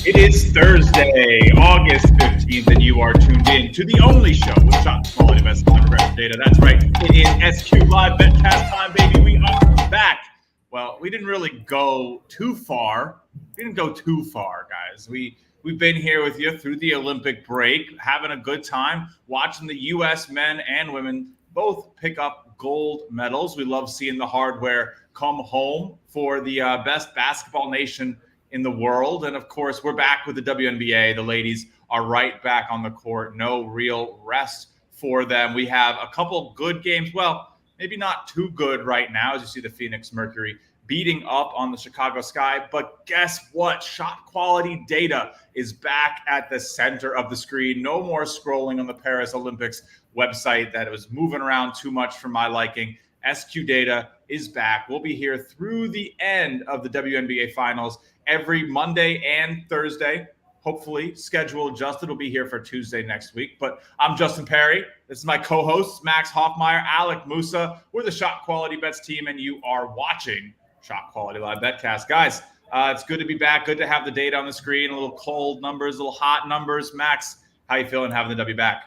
It is Thursday, August 15th, and you are tuned in to the only show with ShotQuality Bets on regression data. That's right, it is SQLive BetCast time, baby. We are back. Well, we didn't really go too far. Guys. We've been here with you through the Olympic break, having a good time, watching the U.S. men and women both pick up gold medals. We love seeing the hardware come home for the best basketball nation in the world. And of course, we're back with the WNBA. The ladies are right back on the court. No real rest for them. We have a couple good games. Well, maybe not too good right now, as you see the Phoenix Mercury beating up on the Chicago Sky. But guess what? Shot quality data is back at the center of the screen. No more scrolling on the Paris Olympics website that was moving around too much for my liking. SQ data is back. We'll be here through the end of the WNBA finals every Monday and Thursday. Hopefully, schedule adjusted. We'll be here for Tuesday next week. But I'm Justin Perri. This is my co-host, Max Hofmeyer, Alec, Musa. We're the ShotQuality Bets team, and you are watching ShotQuality Live BetCast. Guys, it's good to be back. Good to have the data on the screen. A little cold numbers, a little hot numbers. Max, how you feeling having the W back?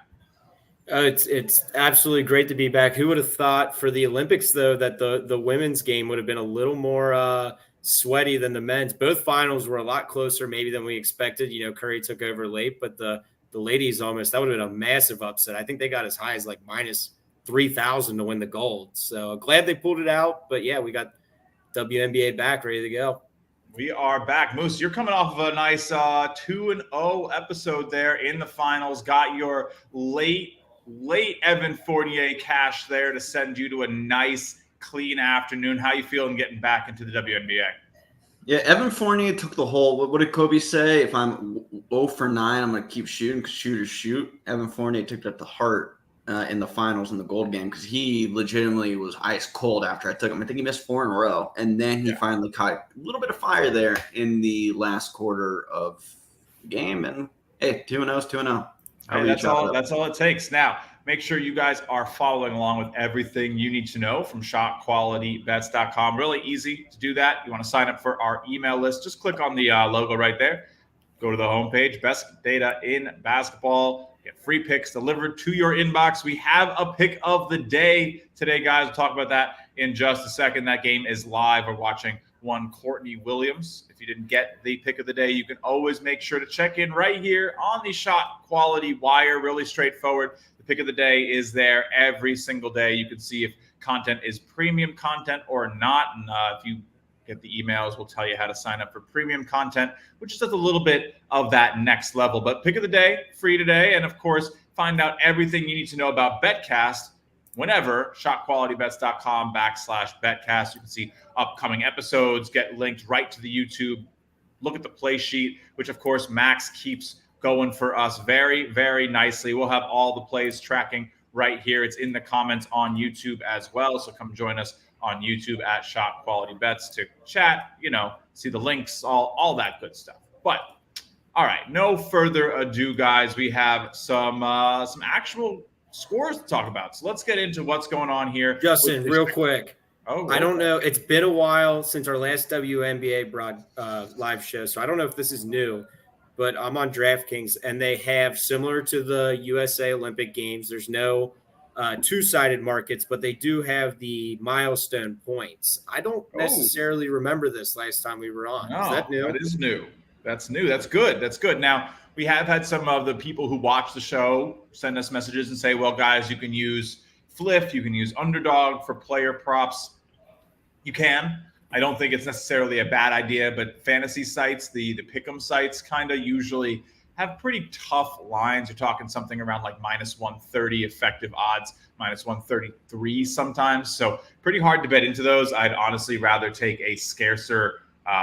It's absolutely great to be back. Who would have thought for the Olympics, though, that the women's game would have been a little more sweaty than the men's? Both finals were a lot closer maybe than we expected. You know, Curry took over late, but the ladies almost – that would have been a massive upset. I think they got as high as like minus 3,000 to win the gold. So glad they pulled it out. But, yeah, we got WNBA back, ready to go. We are back. Moose, you're coming off of a nice 2-0 episode there in the finals. Got your late Evan Fournier cash there to send you to a nice, clean afternoon. How you feeling getting back into the WNBA? Yeah, Evan Fournier took the whole, what did Kobe say? If I'm 0 for 9, I'm going to keep shooting because shooters shoot. Evan Fournier took that to heart in the finals in the gold game because he legitimately was ice cold after I took him. I think he missed 4 in a row. And then he finally caught a little bit of fire there in the last quarter of the game. And, hey, 2-0 is 2-0. Hey, that's all it takes. Now, make sure you guys are following along with everything you need to know from ShotQualityBets.com. Really easy to do that. You want to sign up for our email list. Just click on the logo right there. Go to the homepage. Best data in basketball. Get free picks delivered to your inbox. We have a pick of the day today, guys. We'll talk about that in just a second. That game is live. We're watching one Courtney Williams. If you didn't get the pick of the day, you can always make sure to check in right here on the Shot Quality Wire. Really straightforward. The pick of the day is there every single day. You can see if content is premium content or not. And if you get the emails, we'll tell you how to sign up for premium content, which is just a little bit of that next level. But pick of the day, free today. And of course, find out everything you need to know about BetCast whenever ShotQualityBets.com/BetCast. You can see upcoming episodes, get linked right to the YouTube, look at the play sheet, which of course Max keeps going for us very, very nicely. We'll have all the plays tracking right here. It's in the comments on YouTube as well. So come join us on YouTube at ShotQualityBets to chat, see the links, all that good stuff. But all right, no further ado, guys. We have some actual scores to talk about. So let's get into what's going on here. Justin, real quick. I don't know. It's been a while since our last WNBA live show, so I don't know if this is new, but I'm on DraftKings, and they have, similar to the USA Olympic Games, there's no two-sided markets, but they do have the milestone points. I don't necessarily remember this last time we were on. No, is that new? That is new. That's new. That's good. That's good. Now, we have had some of the people who watch the show send us messages and say, well, guys, you can use Fliff, you can use Underdog for player props. You can. I don't think it's necessarily a bad idea, but fantasy sites, the pick'em sites kind of usually have pretty tough lines. You're talking something around like minus 130 effective odds, minus 133 sometimes. So pretty hard to bet into those. I'd honestly rather take a scarcer,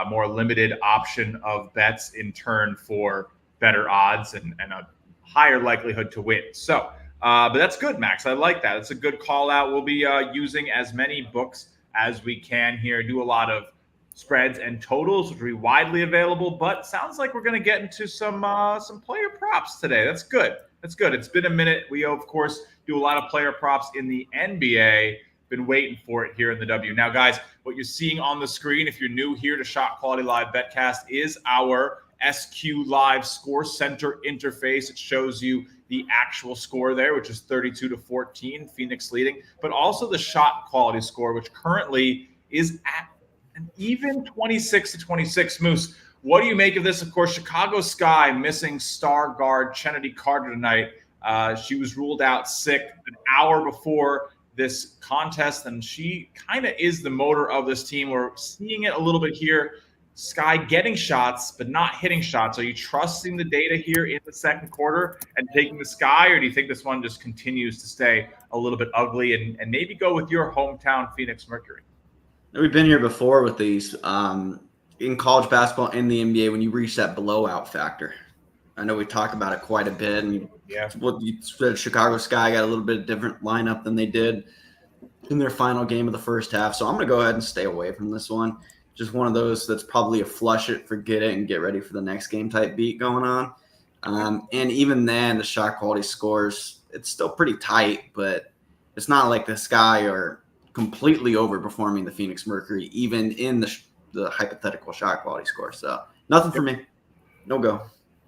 more limited option of bets in turn for better odds and a higher likelihood to win. So, but that's good, Max. I like that. It's a good call out. We'll be using as many books as we can here, do a lot of spreads and totals, which will be widely available, but sounds like we're going to get into some player props today. That's good. That's good. It's been a minute. We, of course, do a lot of player props in the NBA. Been waiting for it here in the W. Now, guys, what you're seeing on the screen, if you're new here to ShotQuality Live BetCast, is our SQLive Score Center interface. It shows you the actual score there, which is 32-14, Phoenix leading, but also the shot quality score, which currently is at an even 26-26. Moose, what do you make of this? Of course, Chicago Sky missing star guard Kennedy Carter tonight. She was ruled out sick an hour before this contest, and she kind of is the motor of this team. We're seeing it a little bit here. Sky getting shots, but not hitting shots. Are you trusting the data here in the second quarter and taking the Sky, or do you think this one just continues to stay a little bit ugly and maybe go with your hometown Phoenix Mercury? We've been here before with these in college basketball and the NBA when you reach that blowout factor. I know we talked about it quite a bit. And what you said, Chicago Sky got a little bit different lineup than they did in their final game of the first half. So I'm going to go ahead and stay away from this one. Just one of those that's probably a flush it, forget it, and get ready for the next game type beat going on. And even then, the shot quality scores, it's still pretty tight, but it's not like the Sky are completely overperforming the Phoenix Mercury, even in the hypothetical shot quality score. So nothing for me. No go.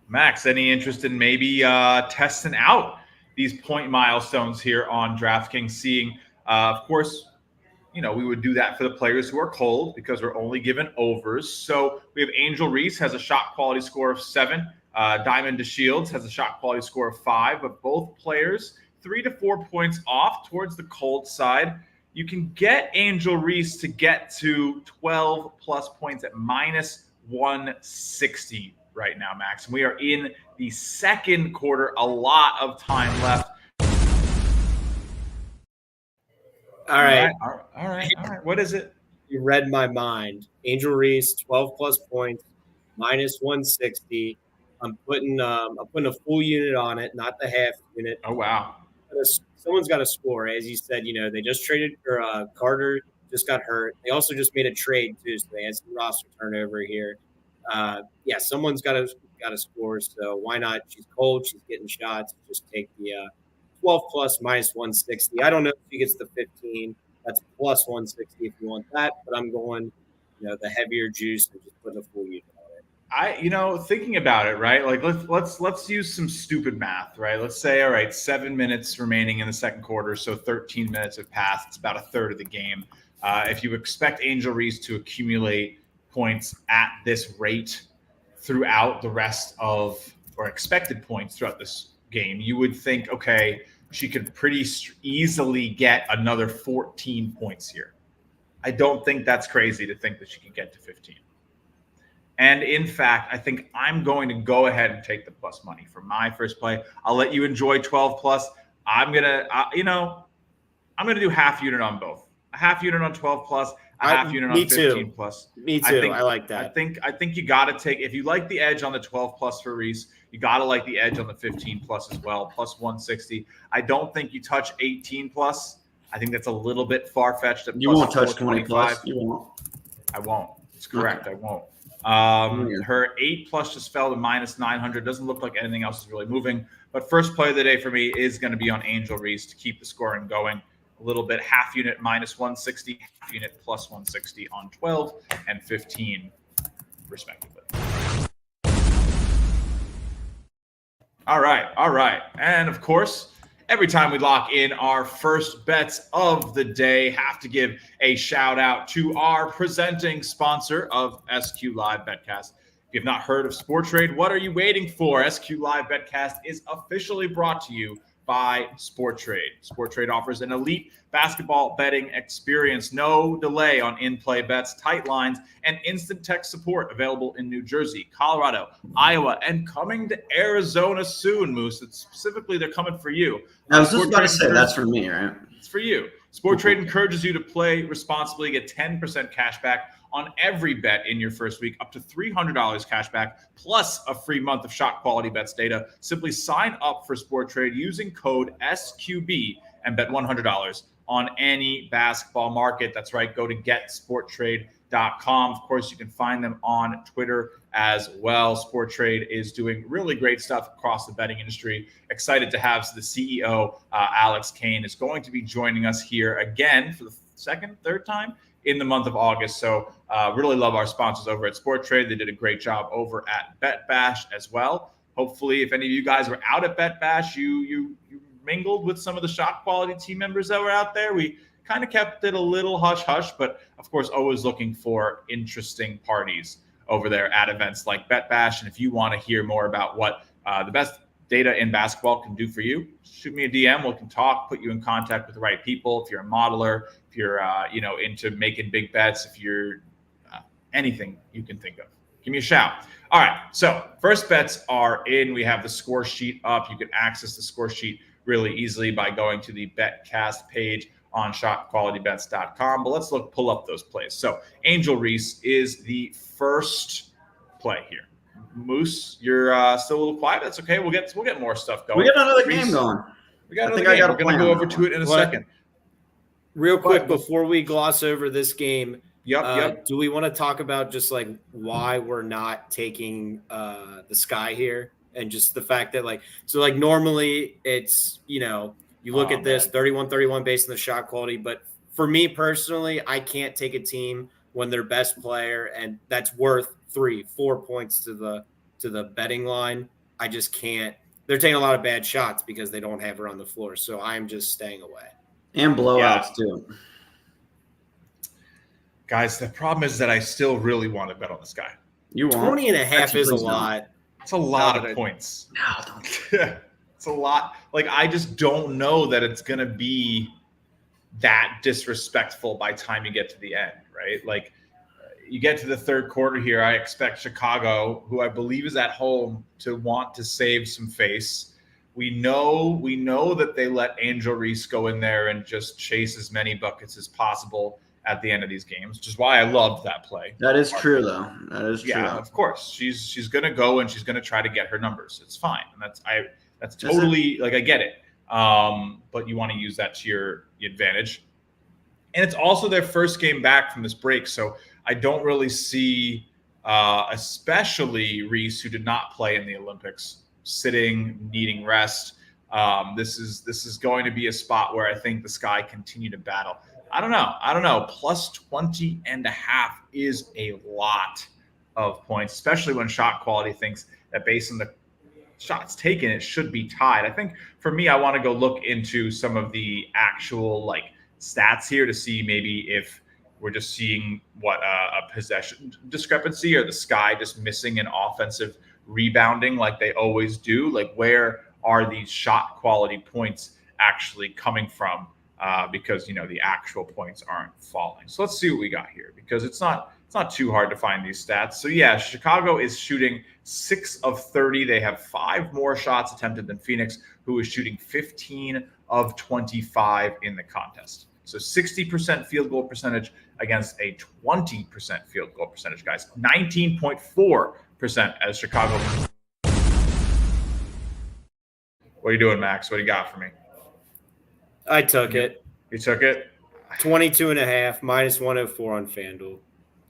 Max, any interest in maybe testing out these point milestones here on DraftKings, seeing, of course, we would do that for the players who are cold because we're only given overs. So we have Angel Reese has a shot quality score of 7. Diamond DeShields has a shot quality score of 5. But both players 3 to 4 points off towards the cold side. You can get Angel Reese to get to 12 plus points at minus 160 right now, Max. And we are in the second quarter. A lot of time left. All right. What is it? You read my mind. Angel Reese, 12 plus points, minus 160. I'm putting a full unit on it, not the half unit. Oh, wow. Someone's got to score. As you said, they just traded for Carter, just got hurt. They also just made a trade, too, so they had some roster turnover here. Someone's got to score, so why not? She's cold. She's getting shots. Just take the 12 plus minus 160. I don't know if she gets the 15. That's plus 160 if you want that, but I'm going, the heavier juice and just put a full unit on it. Thinking about it, right? Like let's use some stupid math, right? Let's say, all right, 7 minutes remaining in the second quarter, so 13 minutes have passed. It's about a third of the game. If you expect Angel Reese to accumulate points at this rate throughout the rest of, or expected points throughout this game, you would think, okay, she could pretty easily get another 14 points here. I don't think that's crazy to think that she could get to 15. And in fact, I think I'm going to go ahead and take the plus money for my first play. I'll let you enjoy 12 plus. I'm going to do half unit on both. A half unit on 12 plus, a half unit on 15 plus. Me too. I like that. I think you got to take, if you like the edge on the 12 plus for Reese, you got to like the edge on the 15 plus as well, plus 160. I don't think you touch 18 plus. I think that's a little bit far-fetched. You won't touch 20 plus. You won't. I won't. It's correct. I won't. Her 8 plus just fell to minus 900. Doesn't look like anything else is really moving. But first play of the day for me is going to be on Angel Reese to keep the scoring going a little bit. Half unit minus 160, half unit plus 160 on 12 and 15, respectively. All right. And of course, every time we lock in our first bets of the day, have to give a shout out to our presenting sponsor of SQLive BetCast. If you have not heard of SportTrade, what are you waiting for? SQLive BetCast is officially brought to you by SportTrade. SportTrade offers an elite basketball betting experience. No delay on in-play bets, tight lines, and instant text support available in New Jersey, Colorado, Iowa, and coming to Arizona soon, Moose. Specifically, they're coming for you. I was just about to say that's for me, right? It's for you. SportTrade encourages you to play responsibly, get 10% cash back on every bet in your first week, up to $300 cash back, plus a free month of ShotQualityBets data. Simply sign up for SportTrade using code SQB and bet $100 on any basketball market. That's right. Go to getsporttrade.com. Of course, you can find them on Twitter as well. SportTrade is doing really great stuff across the betting industry. Excited to have the CEO, Alex Kane, is going to be joining us here again for the third time in the month of August. So really love our sponsors over at Sport Trade. They did a great job over at Bet Bash as well. Hopefully, if any of you guys were out at Bet Bash, you mingled with some of the ShotQuality team members that were out there. We kind of kept it a little hush-hush, but of course, always looking for interesting parties over there at events like Bet Bash. And if you want to hear more about what the best data in basketball can do for you, shoot me a DM. We can talk, put you in contact with the right people. If you're a modeler, if you're into making big bets, if you're anything you can think of, give me a shout. All right, so first bets are in. We have the score sheet up. You can access the score sheet really easily by going to the BetCast page on ShotQualityBets.com. But let's pull up those plays. So Angel Reese is the first play here. Moose, you're still a little quiet. That's okay. We'll get more stuff going. We got another game going. We got another game. We're going to go over to it in a second. Real quick, before we gloss over this game, Yep. do we want to talk about just like why we're not taking the Sky here? And just the fact that normally it's, you look at this 31-31 based on the shot quality. But for me personally, I can't take a team when their best player, and that's worth 3-4 points to the betting line. I just can't. They're taking a lot of bad shots because they don't have her on the floor. So I'm just staying away. And blowouts too. Guys, the problem is that I still really want to bet on this guy. You want 20.5 is a lot. It's a lot of points. No, don't. It's a lot. I just don't know that it's going to be that disrespectful by the time you get to the end, right? You get to the third quarter here, I expect Chicago, who I believe is at home, to want to save some face. We know that they let Angel Reese go in there and just chase as many buckets as possible at the end of these games, which is why I loved that play. That is true, though. That is true. Yeah, of course. She's going to go and she's going to try to get her numbers. It's fine. And that's totally, I get it. But you want to use that to your advantage. And it's also their first game back from this break. So I don't really see, especially Reese, who did not play in the Olympics, sitting, needing rest. This is going to be a spot where I think the Sky continue to battle. I don't know. Plus 20.5 is a lot of points, especially when shot quality thinks that based on the shots taken, it should be tied. I think for me, I want to go look into some of the actual stats here to see maybe if we're just seeing a possession discrepancy, or the Sky just missing an offensive rebounding like they always do. Where are these shot quality points actually coming from? Because the actual points aren't falling. So let's see what we got here, because it's not too hard to find these stats. So yeah, Chicago is shooting 6 of 30. They have 5 more shots attempted than Phoenix, who is shooting 15 of 25 in the contest. So 60% field goal percentage against a 20% field goal percentage, guys. 19.4% as Chicago. What are you doing, Max? What do you got for me? I took it. You took it? 22.5 minus 104 on FanDuel.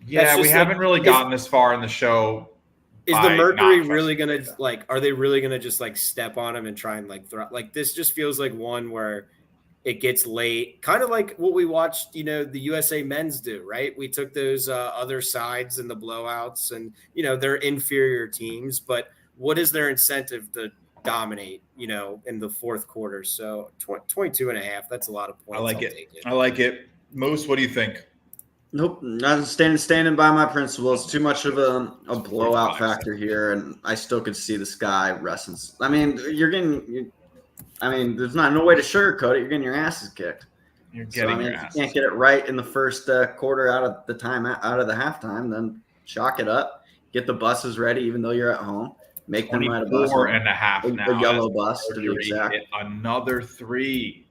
Yeah, we haven't really gotten this far in the show. Is the Mercury really going to are they really going to just step on him and try and throw? This just feels like one where it gets late, kind of like what we watched, the USA men's do, right? We took those other sides and the blowouts, and they're inferior teams, but what is their incentive to dominate, in the fourth quarter? So 22.5, that's a lot of points. I like it. Moose, what do you think? Nope, not standing by my principles. Too much of a blowout factor here, and I still could see the Sky wrestling. I mean, there's no way to sugarcoat it. You're getting your asses kicked. You're getting your asses. If you can't get it right in the first quarter out of the halftime, then chalk it up. Get the buses ready, even though you're at home. Make them ride a bus. 24.5 now. A yellow bus, to be exact. Another 3.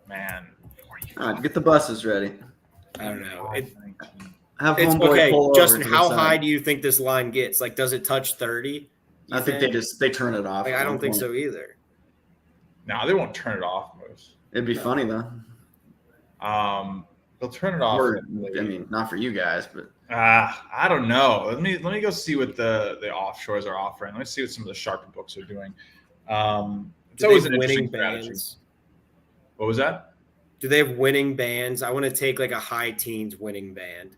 Man. All right, get the buses ready. I don't know. It's okay, Justin. How high do you think this line gets? Does it touch 30? I think they turn it off. I don't think so either. No, they won't turn it off, Moose. It'd be funny though. They'll turn it off. Not for you guys, but I don't know. Let me go see what the offshores are offering. Let me see what some of the sharper books are doing. It's always an interesting strategy. What was that? Do they have winning bands? I want to take like a high teens winning band.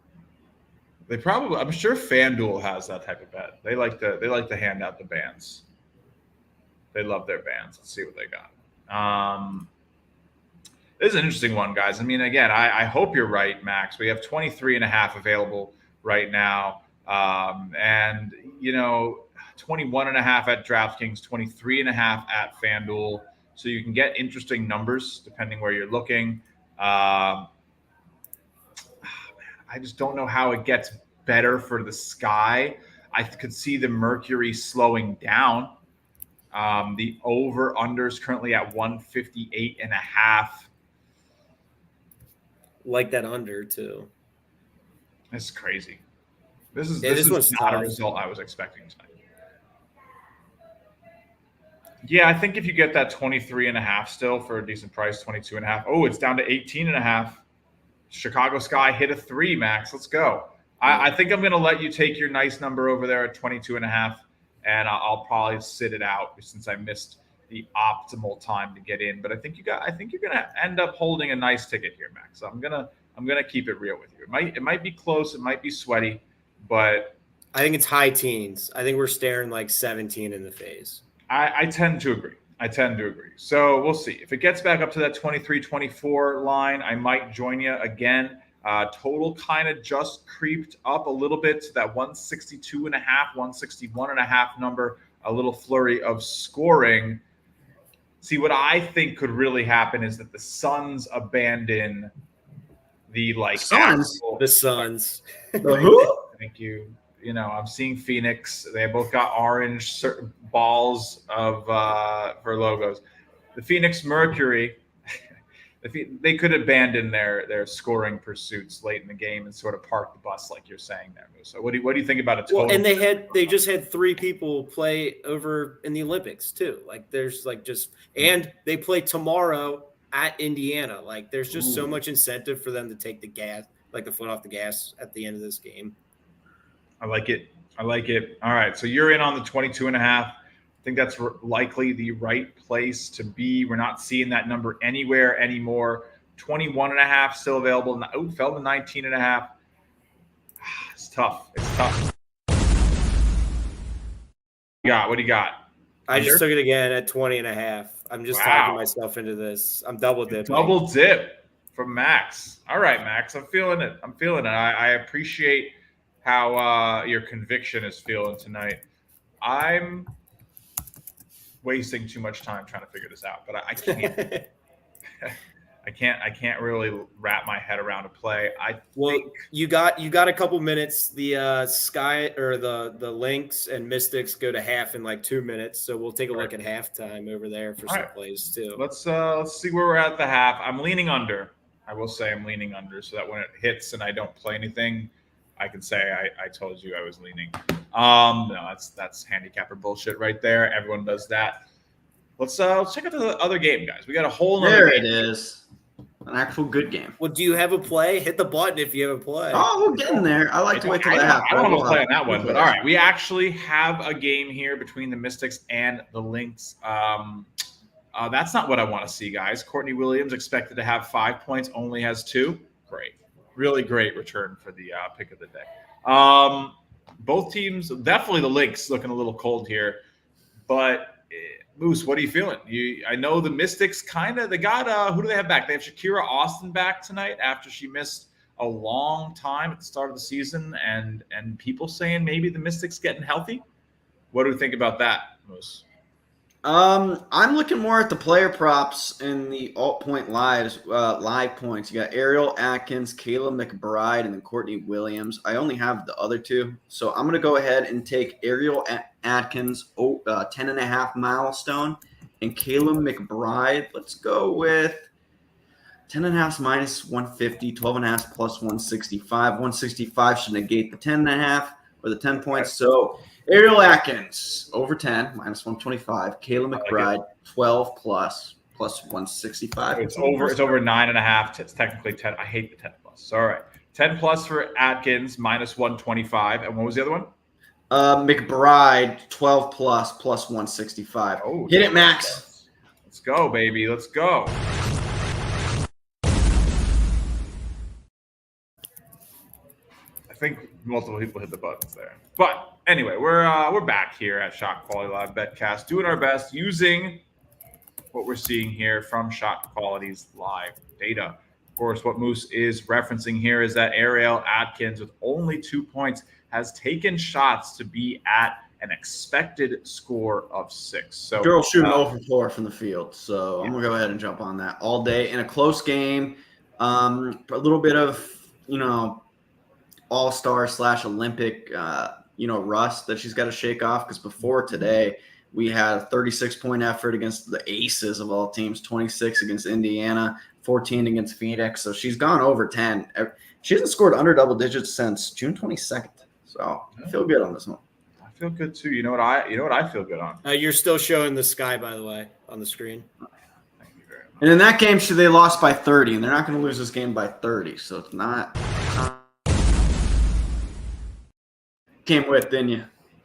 They probably. I'm sure FanDuel has that type of bet. They like to hand out the bands. They love their bands. Let's see what they got. This is an interesting one, guys. I mean, again, I hope you're right, Max. We have 23.5 available right now. And, 21.5 at DraftKings, 23.5 at FanDuel. So you can get interesting numbers depending where you're looking. I just don't know how it gets better for the Sky. I could see the Mercury slowing down. The over-under is currently at 158.5. Like that under, too. This is crazy. This is not a result I was expecting tonight. Yeah, I think if you get that 23.5 still for a decent price, 22.5. Oh, it's down to 18.5. Chicago Sky hit a 3, Max. Let's go. I think I'm going to let you take your nice number over there at 22.5, and I'll probably sit it out since I missed the optimal time to get in. But I think you're going to end up holding a nice ticket here, Max. So I'm gonna keep it real with you. It might be close. It might be sweaty, but I think it's high teens. I think we're staring like 17 in the face. I tend to agree. So we'll see. If it gets back up to that 23-24 line, I might join you again. Total kind of just creeped up a little bit to that 162.5, 161.5 number, a little flurry of scoring. See, what I think could really happen is that the Suns abandon the Suns. The Suns. Thank you. I'm seeing Phoenix. They both got orange balls for logos. The Phoenix Mercury, they could abandon their scoring pursuits late in the game and sort of park the bus, like you're saying there, Musa. What do you think about a total? Well, and they just had 3 people play over in the Olympics too. And they play tomorrow at Indiana. Like, there's just so much incentive for them to take the foot off the gas at the end of this game. I like it. All right, so you're in on the 22.5. I think that's likely the right place to be. We're not seeing that number anywhere anymore. 21.5 still available. Oh, fell to 19.5. It's tough. What do you got? I just took it again at 20.5. I'm just talking myself into this. I'm double dipping. Double dip from Max. All right, Max. I'm feeling it. I appreciate how your conviction is feeling tonight. I'm wasting too much time trying to figure this out, but I can't. I can't really wrap my head around a play. You got a couple minutes. The Sky or the Lynx and Mystics go to half in like 2 minutes, so we'll take a look at halftime over there for some plays too. Let's see where we're at the half. I'm leaning under. I will say I'm leaning under, so that when it hits and I don't play anything, I can say I told you I was leaning. No, that's handicapper bullshit right there. Everyone does that. Let's check out the other game, guys. We got a whole nother game. There it is. An actual good game. Well, do you have a play? Hit the button if you have a play. Oh, we're getting there. I like to wait till the half. I don't want to play on that one, but all right. We actually have a game here between the Mystics and the Lynx. That's not what I want to see, guys. Courtney Williams expected to have 5 points, only has 2. Great. Really great return for the pick of the day. Both teams, definitely the Lynx looking a little cold here, but Moose, what are you feeling? I know the Mystics they got, who do they have back? They have Shakira Austin back tonight after she missed a long time at the start of the season, and people saying maybe the Mystics getting healthy. What do we think about that, Moose? I'm looking more at the player props in the alt point live points. You got Ariel Atkins, Kayla McBride, and then Courtney Williams. I only have the other 2, so I'm going to go ahead and take Ariel Atkins 10.5 milestone and Kayla McBride. Let's go with 10.5 minus 150, 12.5 plus 165. 165 should negate the 10.5 or the 10 points. So Ariel Atkins over 10 minus 125. Kayla McBride 12 plus 165. It's over 9.5. It's technically 10. I hate the 10 plus. All right, 10 plus for Atkins minus 125. And what was the other one? McBride 12 plus 165. Oh, hit it, Max. Let's go, baby. Let's go. think multiple people hit the buttons there. But anyway, we're back here at ShotQuality Live BetCast, doing our best using what we're seeing here from ShotQuality's live data. Of course, what Moose is referencing here is that Ariel Atkins, with only 2 points, has taken shots to be at an expected score of 6. So girl shooting 0 for 4 from the field. So I'm gonna go ahead and jump on that all day in a close game. A little bit of all-star / Olympic rust that she's got to shake off, because before today we had a 36-point effort against the aces of all teams, 26 against Indiana, 14 against Phoenix. So she's gone over 10. She hasn't scored under double digits since June 22nd. So I feel good on this one. I feel good too. You know what I feel good on? You're still showing the sky, by the way, on the screen. Thank you very much. And in that game, they lost by 30, and they're not going to lose this game by 30. So it's not. Came with, didn't you?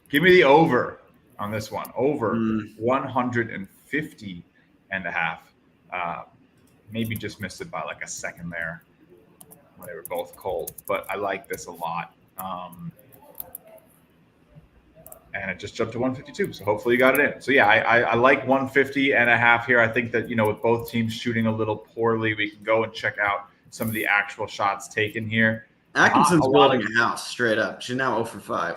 Give me the over on this one. Over 150.5. Maybe just missed it by like a second there when they were both cold, but I like this a lot. And it just jumped to 152. So hopefully you got it in. So yeah, I like 150.5 here. I think that, with both teams shooting a little poorly, we can go and check out some of the actual shots taken here. Atkinson's building a house straight up. She's now 0 for 5.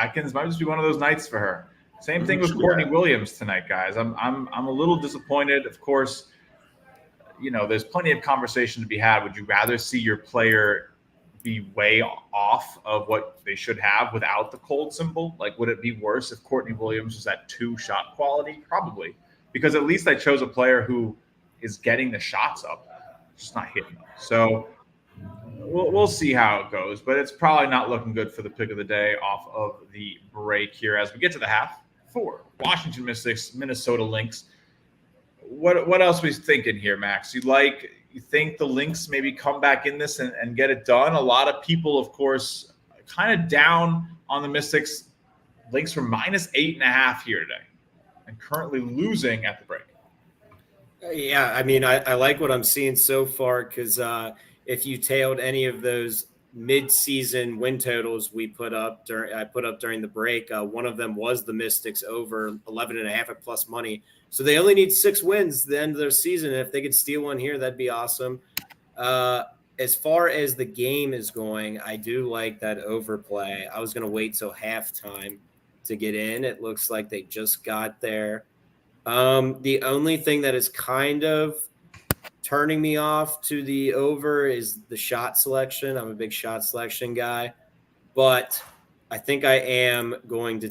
Atkins might just be one of those nights for her. Same thing with Courtney Williams tonight, guys. I'm a little disappointed. Of course, there's plenty of conversation to be had. Would you rather see your player be way off of what they should have without the cold symbol? Like, would it be worse if Courtney Williams was at 2 shot quality? Probably, because at least I chose a player who is getting the shots up, just not hitting them. So we'll see how it goes, but it's probably not looking good for the pick of the day off of the break here as we get to the half for Washington Mystics, Minnesota Lynx. What else are we thinking here, Max? You think the Lynx maybe come back in this and get it done? A lot of people, of course, kind of down on the Mystics. Lynx were -8.5 here today and currently losing at the break. Yeah, I mean, I like what I'm seeing so far, because if you tailed any of those mid-season win totals I put up during the break, one of them was the Mystics over 11.5 at plus money. So they only need 6 wins at the end of their season. And if they could steal one here, that'd be awesome. As far as the game is going, I do like that overplay. I was going to wait till halftime to get in. It looks like they just got there. The only thing that is kind of turning me off to the over is the shot selection. I'm a big shot selection guy, but I think I am going to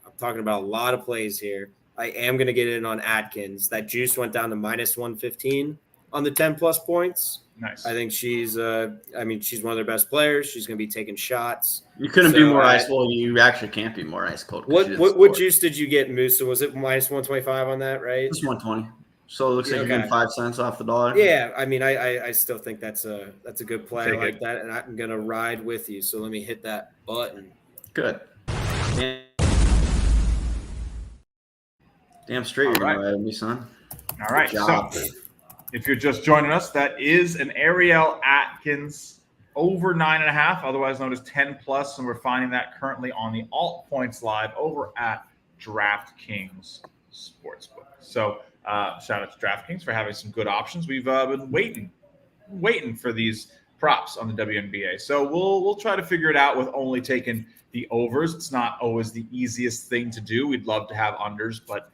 I'm talking about a lot of plays here. I am going to get in on Atkins. That juice went down to -115 on the 10 plus points. Nice. I think she's one of their best players. She's going to be taking shots. You couldn't be more ice cold. You actually can't be more ice cold. What juice did you get, Musa? Was it -125 on that, right? It's 120. So it looks like you're getting 5 cents off the dollar. Yeah, I mean, I still think that's a good play. I like that, and I'm gonna ride with you. So let me hit that button. Good. Damn straight, you're gonna ride with me, son. All right. So if you're just joining us, that is an Ariel Atkins over 9.5, otherwise known as 10 plus, and we're finding that currently on the Alt Points Live over at DraftKings Sportsbook. So shout out to DraftKings for having some good options. We've been waiting for these props on the WNBA. So we'll try to figure it out with only taking the overs. It's not always the easiest thing to do. We'd love to have unders, but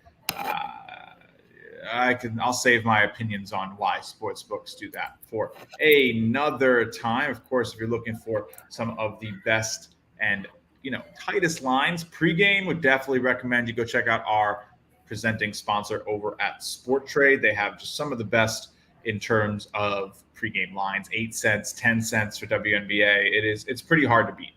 I'll save my opinions on why sportsbooks do that for another time. Of course, if you're looking for some of the best and tightest lines pregame, would definitely recommend you go check out our presenting sponsor over at Sport Trade. They have just some of the best in terms of pregame lines, 8 cents, 10 cents for WNBA. It's pretty hard to beat.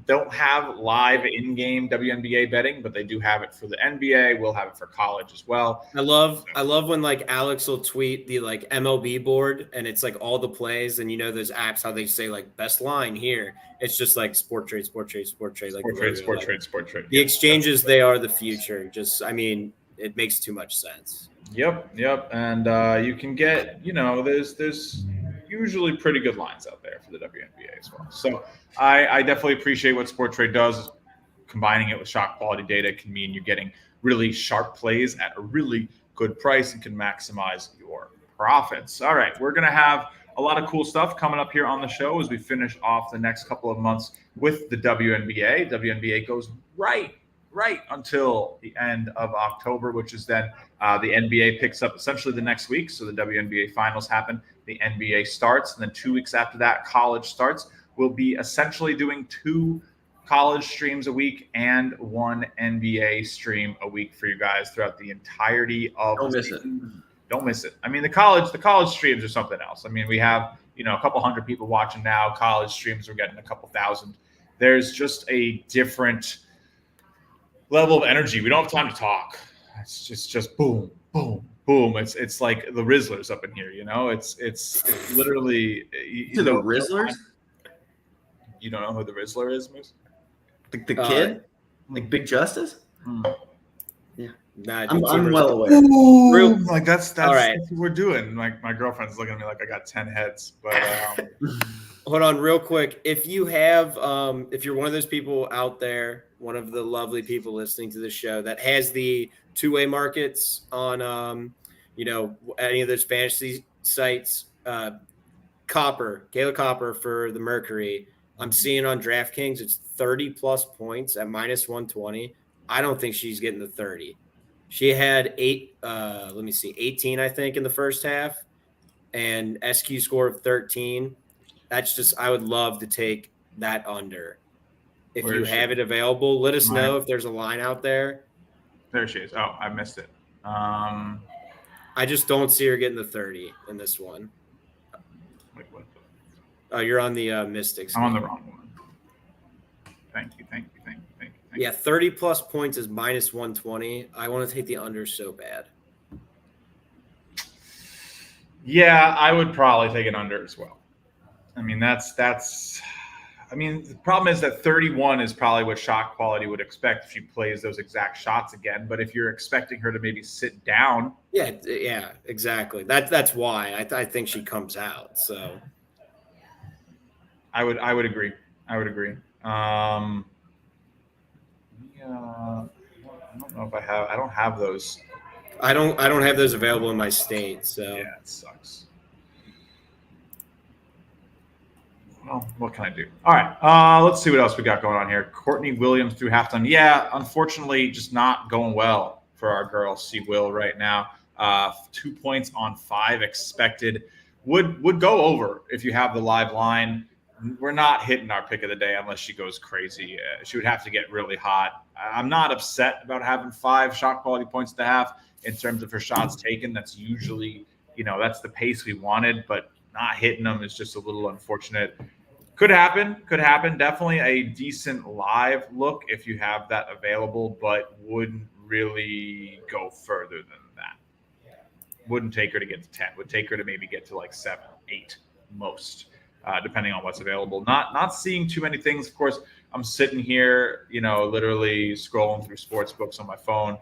Don't have live in-game WNBA betting, but they do have it for the NBA. We'll have it for college as well. I love when Alex will tweet the MLB board and it's all the plays, and those apps how they say best line here. It's just Sport Trade. Sport Trade. The exchanges, they are the future. It makes too much sense. Yep. And you can get, there's usually pretty good lines out there for the WNBA as well. So I definitely appreciate what Sporttrade does. Combining it with shot quality data can mean you're getting really sharp plays at a really good price and can maximize your profits. All right, we're going to have a lot of cool stuff coming up here on the show as we finish off the next couple of months with the WNBA. WNBA goes right until the end of October, which is then the NBA picks up essentially the next week. So the WNBA finals happen, the NBA starts, and then 2 weeks after that, college starts. We'll be essentially doing 2 college streams a week and 1 NBA stream a week for you guys throughout the entirety of Don't the miss season. Don't miss it. I mean, the college streams are something else. I mean, we have, a couple hundred people watching now. College streams, we're getting a couple thousand. There's just a different level of energy. We don't have time to talk. It's just boom, boom, boom. It's like the Rizzlers up in here, It's literally To the Rizzlers? You don't know who the Rizzler is, Moose? The kid? Like Big Justice? Yeah. Nah, I'm well aware. That's all right. That's what we're doing. My girlfriend's looking at me like I got 10 heads. But hold on real quick. If you have if you're one of those people out there, one of the lovely people listening to this show that has the two-way markets on any of those fantasy sites, Kayla Copper for the Mercury, I'm seeing on DraftKings it's 30 plus points at -120. I don't think she's getting the 30. She had 18, I think, in the first half, and SQ score of 13. That's just, I would love to take that under. If you have it available, let us know if there's a line out there. There she is. Oh, I missed it. I just don't see her getting the 30 in this one. Wait, what? Oh, you're on the Mystics. I'm on the wrong one. Thank you. Yeah, 30 plus points is -120. I want to take the under so bad. Yeah, I would probably take an under as well. I mean, the problem is that 31 is probably what shot quality would expect if she plays those exact shots again. But if you're expecting her to maybe sit down. Yeah, exactly. That's why I think she comes out. So I would agree. I don't know if I don't have those. I don't have those available in my state. So yeah, it sucks. Well, what can I do? All right, let's see what else we got going on here. Courtney Williams through halftime. Yeah, unfortunately, just not going well for our girl C. Will right now. 2 points on 5 expected. Would go over if you have the live line. We're not hitting our pick of the day unless she goes crazy. She would have to get really hot. I'm not upset about having 5 shot quality points at the half in terms of her shots taken. That's usually, that's the pace we wanted, but not hitting them is just a little unfortunate. Could happen. Definitely a decent live look if you have that available, but wouldn't really go further than that. Wouldn't take her to get to 10. Would take her to maybe get to like 7, 8 most. Depending on what's available. Not seeing too many things. Of course, I'm sitting here, literally scrolling through sports books on my phone,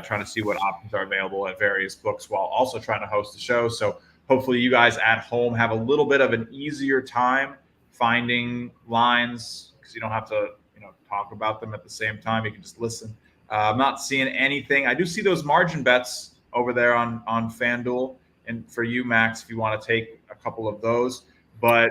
trying to see what options are available at various books while also trying to host the show. So hopefully you guys at home have a little bit of an easier time finding lines because you don't have to, talk about them at the same time. You can just listen. I'm not seeing anything. I do see those margin bets over there on FanDuel. And for you, Max, if you want to take a couple of those. But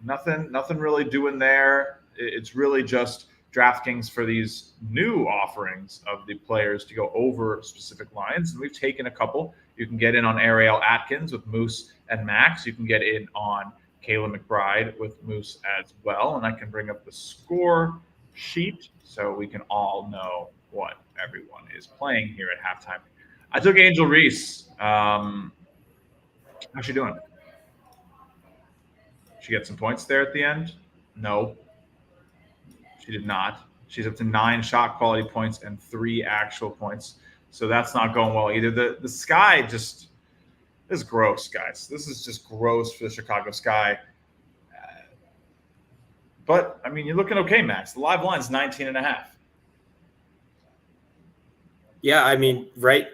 nothing really doing there. It's really just DraftKings for these new offerings of the players to go over specific lines. And we've taken a couple. You can get in on Ariel Atkins with Moose and Max. You can get in on Kayla McBride with Moose as well. And I can bring up the score sheet so we can all know what everyone is playing here at halftime. I took Angel Reese. How's she doing? She got some points there at the end? No, she did not. She's up to 9 shot quality points and 3 actual points. So that's not going well either. The Sky just is gross, guys. This is just gross for the Chicago Sky. But, I mean, you're looking okay, Max. The live line's 19.5. Yeah, I mean, right.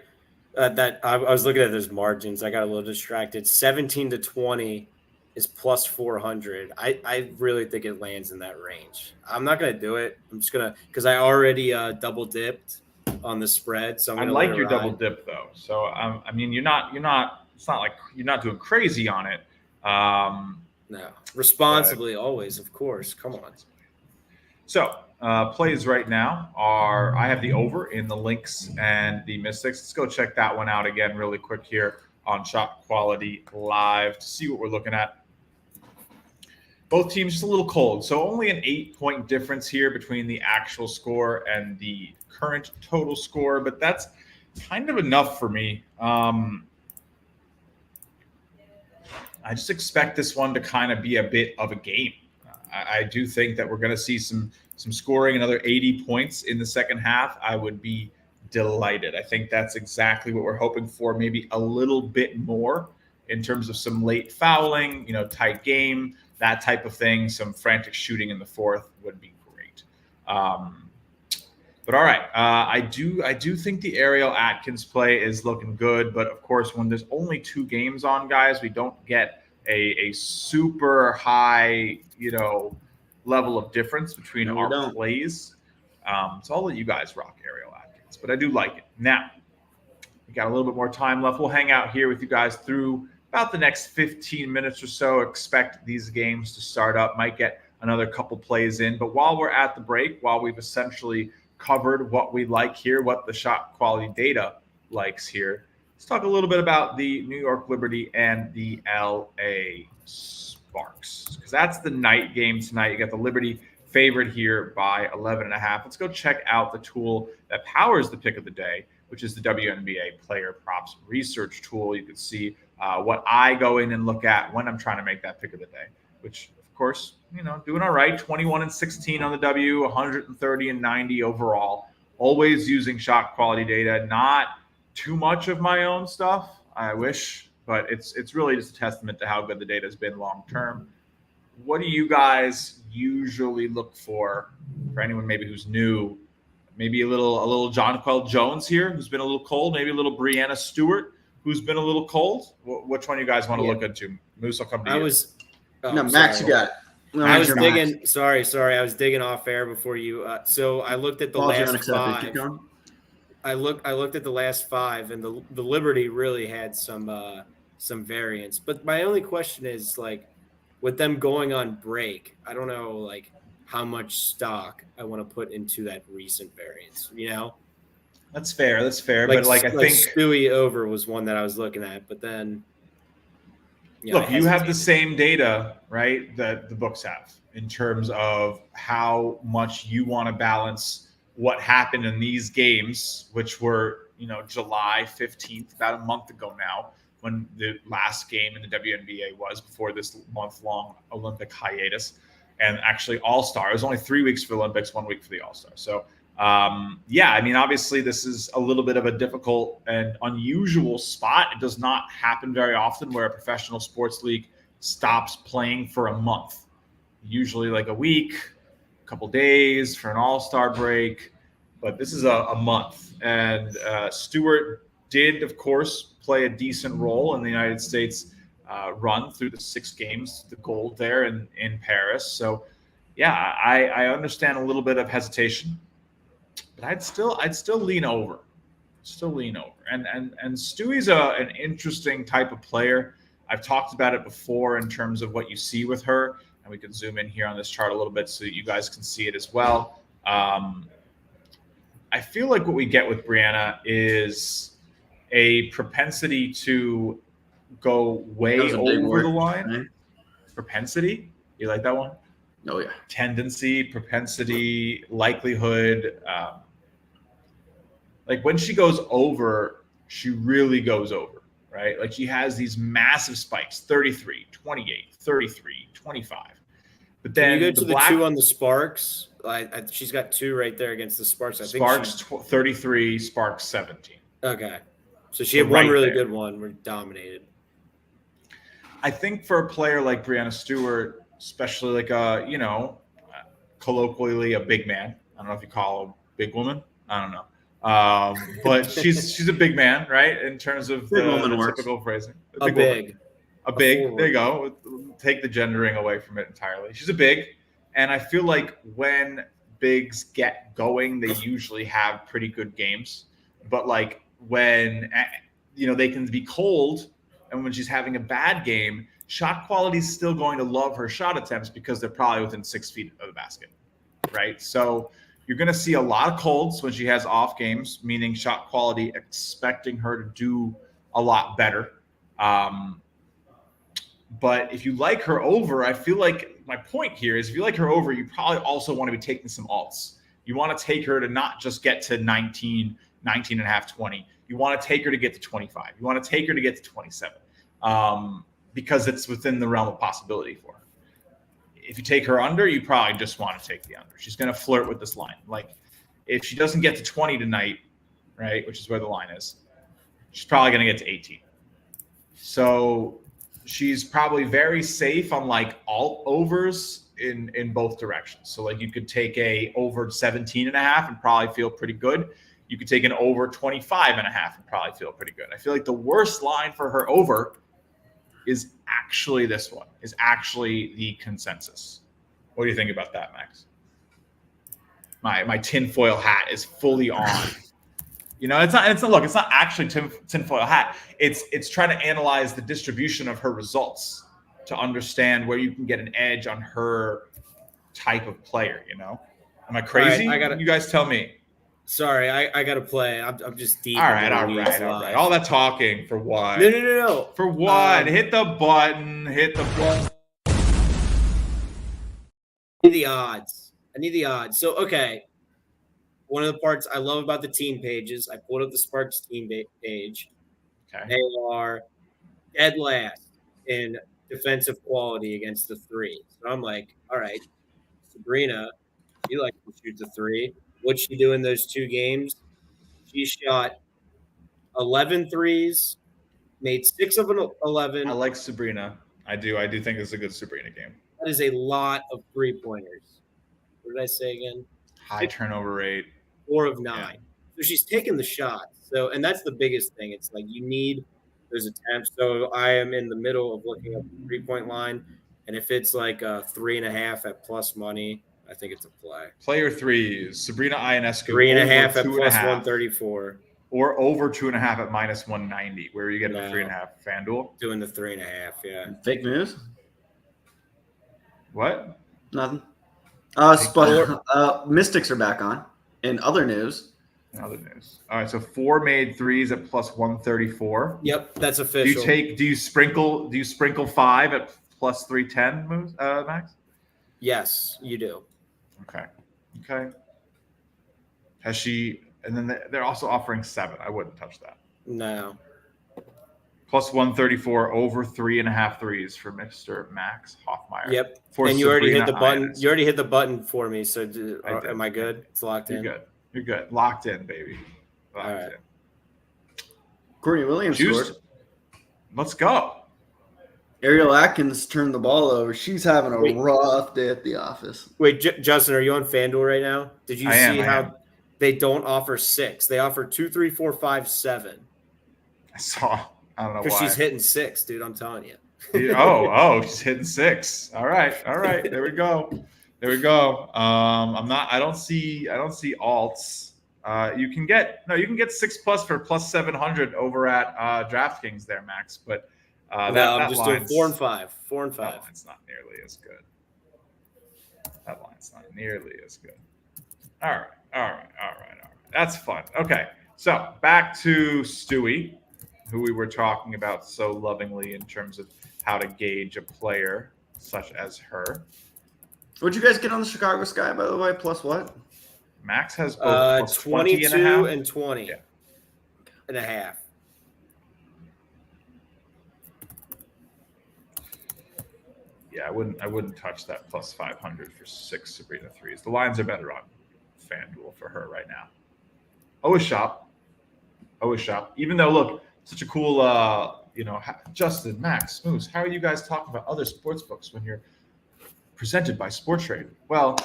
That I was looking at those margins. I got a little distracted. 17-20 is plus 400. I really think it lands in that range. I'm not going to do it. I'm just going to, because I already double dipped on the spread. So I like your double dip though. So I mean, you're not. It's not like you're not doing crazy on it. No, responsibly always, of course. Come on. So plays right now are I have the over in the Lynx and the Mystics. Let's go check that one out again really quick here on ShotQuality Live to see what we're looking at. Both teams just a little cold, so only an 8-point difference here between the actual score and the current total score, but that's kind of enough for me. I just expect this one to kind of be a bit of a game. I do think that we're going to see some scoring, another 80 points in the second half. I would be delighted. I think that's exactly what we're hoping for, maybe a little bit more in terms of some late fouling, tight game, that type of thing. Some frantic shooting in the fourth would be great. But all right, I do think the Ariel Atkins play is looking good. But of course, when there's only 2 games on, guys, we don't get a super high, level of difference between our plays. So I'll let you guys rock Ariel Atkins, but I do like it. Now, we got a little bit more time left. We'll hang out here with you guys through about the next 15 minutes or so. Expect these games to start up. Might get another couple plays in. But while we're at the break, while we've essentially covered what we like here, what the shot quality data likes here, let's talk a little bit about the New York Liberty and the LA Sparks, because that's the night game tonight. You got the Liberty favored here by 11.5. Let's go check out the tool that powers the pick of the day, which is the WNBA player props research tool. You can see what I go in and look at when I'm trying to make that pick of the day, which of course, doing all right. 21-16 on the W, 130-90 overall. Always using shot quality data, not too much of my own stuff. I wish, but it's really just a testament to how good the data has been long term. What do you guys usually look for anyone maybe who's new? Maybe a little Jonquel Jones here, who's been a little cold. Maybe a little Brianna Stewart, who's been a little cold. Which one you guys want to look into? Moose, I'll come to you. Max, you got it. I was digging. Sorry. I was digging off air before you. So I looked at the last 5. I looked at the last 5, and the Liberty really had some variance. But my only question is, like, with them going on break, I don't know, like, how much stock I want to put into that recent variance. That's fair. Like, but I think Stewie over was one that I was looking at, but then. Look, you have the same data, right, that the books have in terms of how much you want to balance what happened in these games, which were, July 15th, about a month ago now, when the last game in the WNBA was before this month-long Olympic hiatus, and actually All-Star. It was only 3 weeks for the Olympics, 1 week for the All-Star. So, obviously this is a little bit of a difficult and unusual spot. It does not happen very often where a professional sports league stops playing for a month. Usually like a week, a couple days for an all-star break, but this is a month. And Stewart did, of course, play a decent role in the United States run through the 6 games, the gold there in Paris. So, I understand a little bit of hesitation. But I'd still lean over. And Stewie's an interesting type of player. I've talked about it before in terms of what you see with her, and we can zoom in here on this chart a little bit so that you guys can see it as well. I feel like what we get with Brianna is a propensity to go way over the line. Right? Propensity? You like that one? Oh, yeah. Tendency, propensity, likelihood. Like when she goes over, she really goes over, right? Like she has these massive spikes, 33, 28, 33, 25. But then can you go to the 2 on the Sparks? She's got 2 right there against the Sparks. I think Sparks 33, Sparks 17. Okay. So she had one really good one. We're dominated. I think for a player like Brianna Stewart, especially like colloquially a big man. I don't know if you call a big woman. I don't know. But she's a big man, right? In terms of the typical phrasing. A big. A big. forward. There you go. Take the gendering away from it entirely. She's a big, and I feel like when bigs get going, they usually have pretty good games. But like when they can be cold, and when she's having a bad game, shot quality is still going to love her shot attempts because they're probably within 6 feet of the basket, right? So you're going to see a lot of colds when she has off games, meaning shot quality expecting her to do a lot better. But if you like her over, I feel like my point here is if you like her over, you probably also want to be taking some alts. You want to take her to not just get to 19 and a half, 20. You want to take her to get to 25. You want to take her to get to 27 because it's within the realm of possibility for her. If you take her under, you probably just want to take the under. She's going to flirt with this line. Like if she doesn't get to 20 tonight, right, which is where the line is, she's probably going to get to 18. So she's probably very safe on like alt overs in both directions. So like you could take a over 17 and a half and probably feel pretty good. You could take an over 25 and a half and probably feel pretty good. I feel like the worst line for her over is actually this one, is actually the consensus. What do you think about that, Max? My tinfoil hat is fully on. It's not actually tinfoil hat. It's trying to analyze the distribution of her results to understand where you can get an edge on her type of player, Am I crazy? Right, you guys tell me. Sorry, I got to play. I'm just deep. All right. All that talking for what? No. For what? Hit the button. I need the odds. So, okay. One of the parts I love about the team pages, I pulled up the Sparks team page. Okay. They are dead last in defensive quality against the three. So I'm like, all right, Sabrina, you like to shoot the three. What'd she do in those 2 games? She shot 11 threes, made 6 of an 11. I like Sabrina. I do think it's a good Sabrina game. That is a lot of 3-pointers. What did I say again? High turnover rate. 4 of 9. Yeah. So she's taking the shots. So, and that's the biggest thing. It's like you need those attempts. So I am in the middle of looking at the 3-point line. And if it's like a 3.5 at plus money, I think it's a play. Player threes, Sabrina Ionescu. 3.5 at plus 134. Or over 2.5 at minus 190. Where are you getting the 3.5? FanDuel? Doing the 3.5, yeah. Fake news? What? Nothing. Mystics are back on. In other news. All right, so 4 made threes at plus 134. Yep, that's official. Do you sprinkle 5 at plus 310, Max? Yes, you do. Okay. Has she? And then they're also offering 7. I wouldn't touch that. No. Plus 134 over 3.5 threes for Mr. Max Hofmeyer. Yep. And you already hit the button. You already hit the button for me. So am I good? It's locked in. You're good. Locked in, baby. All right. Courtney Williams scored. Let's go. Ariel Atkins turned the ball over. She's having a rough day at the office. Wait, Justin, are you on FanDuel right now? Did you see how they don't offer 6? They offer 2, 3, 4, 5, 7. I saw. I don't know why. Because she's hitting 6, dude. I'm telling you. She's hitting 6. All right. There we go. I don't see alts. You can get 6 plus for plus 700 over at DraftKings there, Max. But I'm just doing 4 and 5. 4 and 5. That line's not nearly as good. All right. That's fun. Okay. So back to Stewie, who we were talking about so lovingly in terms of how to gauge a player such as her. What'd you guys get on the Chicago Sky, by the way? Plus what? Max has both plus 22 and 20 and a half. Yeah, I wouldn't touch that plus 500 for 6 Sabrina threes. The lines are better on FanDuel for her right now. Always shop. Even though, look, such a cool, Justin, Max, Moose, how are you guys talking about other sports books when you're presented by SportTrade? Well,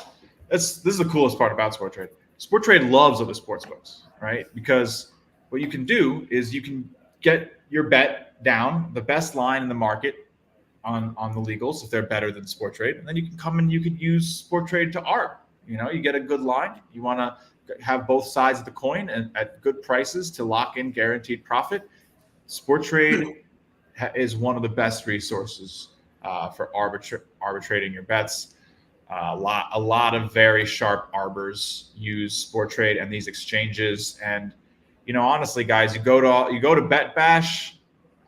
this is the coolest part about SportTrade. SportTrade loves other sports books, right? Because what you can do is you can get your bet down, the best line in the market, on the legals if they're better than Sportrade, and then you can come and you could use Sportrade to arb. You get a good line. You want to have both sides of the coin and at good prices to lock in guaranteed profit. Sportrade is one of the best resources for arbitrating your bets. A lot of very sharp arbors use Sportrade and these exchanges. And honestly, guys, you go to Bet Bash.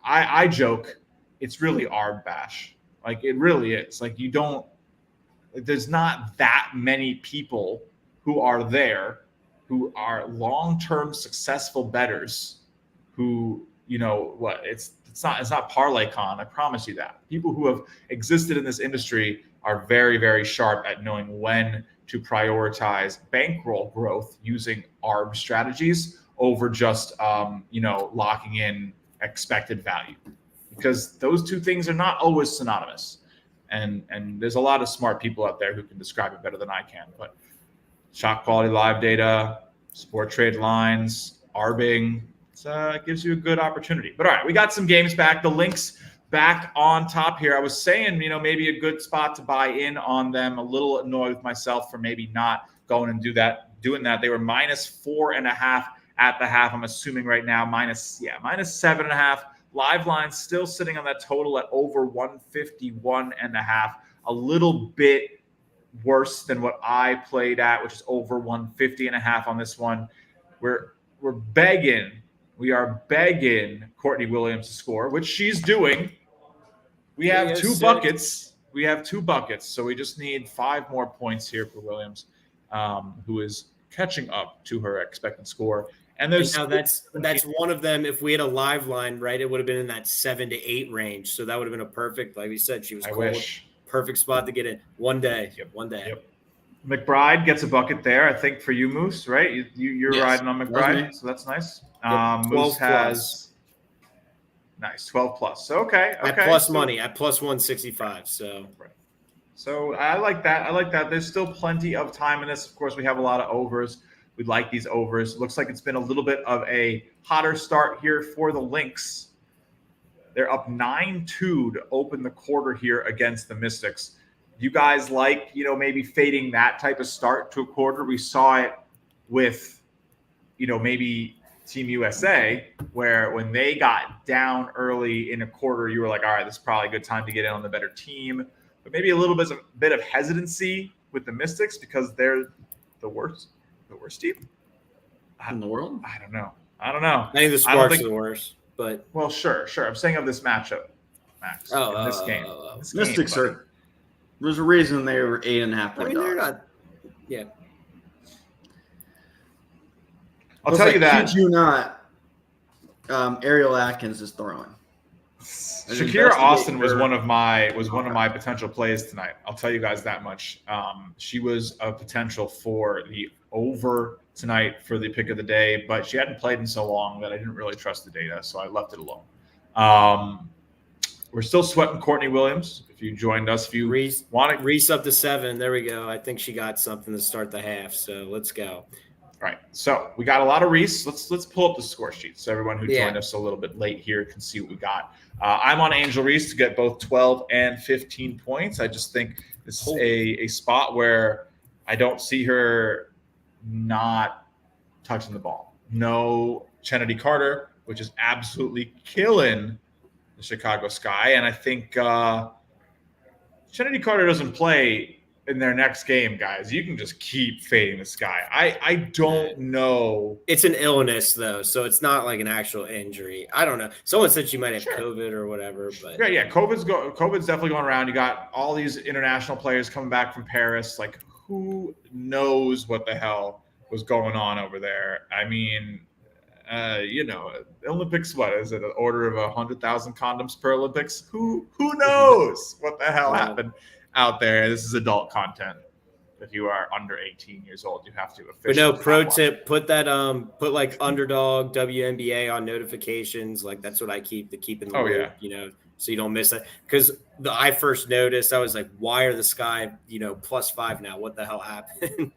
I joke, it's really arb bash. Like it really is. Like there's not that many people who are there who are long-term successful bettors who it's not ParlayCon. I promise you that. People who have existed in this industry are very, very sharp at knowing when to prioritize bankroll growth using ARB strategies over just locking in expected value, because those two things are not always synonymous. And there's a lot of smart people out there who can describe it better than I can. But ShotQuality Live data, Sportrade lines, arbing, it gives you a good opportunity. But all right, we got some games back. The links back on top here. I was saying, maybe a good spot to buy in on them. A little annoyed with myself for maybe not going and doing that. They were -4.5 at the half. I'm assuming right now -7.5. Live line still sitting on that total at over 151.5. A little bit worse than what I played at, which is over 150.5 on this one. We're begging. We are begging Courtney Williams to score, which she's doing. We have two buckets. So we just need 5 more points here for Williams, who is catching up to her expected score. And that's one of them. If we had a live line, right, it would have been in that 7 to 8 range. So that would have been a perfect, like we said, she was cold. Perfect spot to get in. One day. Yep. McBride gets a bucket there, I think, for you, Moose, right? You're yes, riding on McBride, so that's nice. Moose has nice 12 plus. So okay. At plus money at plus 165. So So I like that. There's still plenty of time in this. Of course, we have a lot of overs. We'd like these overs. Looks like it's been a little bit of a hotter start here for the Lynx. They're up 9-2 to open the quarter here against the Mystics. You guys like, maybe fading that type of start to a quarter? We saw it with, maybe Team USA, where when they got down early in a quarter, you were like, all right, this is probably a good time to get in on the better team. But maybe a little bit of hesitancy with the Mystics because they're the worst team in the world. I don't know. I think the Sparks are the worst, but sure. I'm saying of this matchup, Max. In this game. Mystics are. There's a reason they were 8.5. I mean, they're not. Yeah. I'll tell you that. Kid you not, Ariel Atkins is throwing. Shakira Austin was one of my potential plays tonight. I'll tell you guys that much. She was a potential for the over tonight for the pick of the day, but she hadn't played in so long that I didn't really trust the data, so I left it alone. We're still sweating Courtney Williams. If you joined us, if you want to Reese up to 7, there we go. I think she got something to start the half, so let's go. All right, so we got a lot of Reese. Let's pull up the score sheet so everyone who joined us a little bit late here can see what we got. I'm on Angel Reese to get both 12 and 15 points. I just think this is a spot where I don't see her not touching the ball. No Kennedy Carter, which is absolutely killing the Chicago Sky. And I think Kennedy Carter doesn't play in their next game, guys. You can just keep fading the Sky. I don't know. It's an illness, though, so it's not like an actual injury. I don't know. Someone said she might have COVID or whatever. But yeah. COVID's definitely going around. You got all these international players coming back from Paris. Like, who knows what the hell was going on over there? I mean, Olympics, what is it? An order of 100,000 condoms per Olympics? Who knows what the hell happened out there? This is adult content. If you are under 18 years old, you have to officially. But no, pro tip: put that put like Underdog, WNBA on notifications. Like that's what I keep in the loop. So you don't miss that. Because I first noticed, I was like, why are the Sky +5 now? What the hell happened?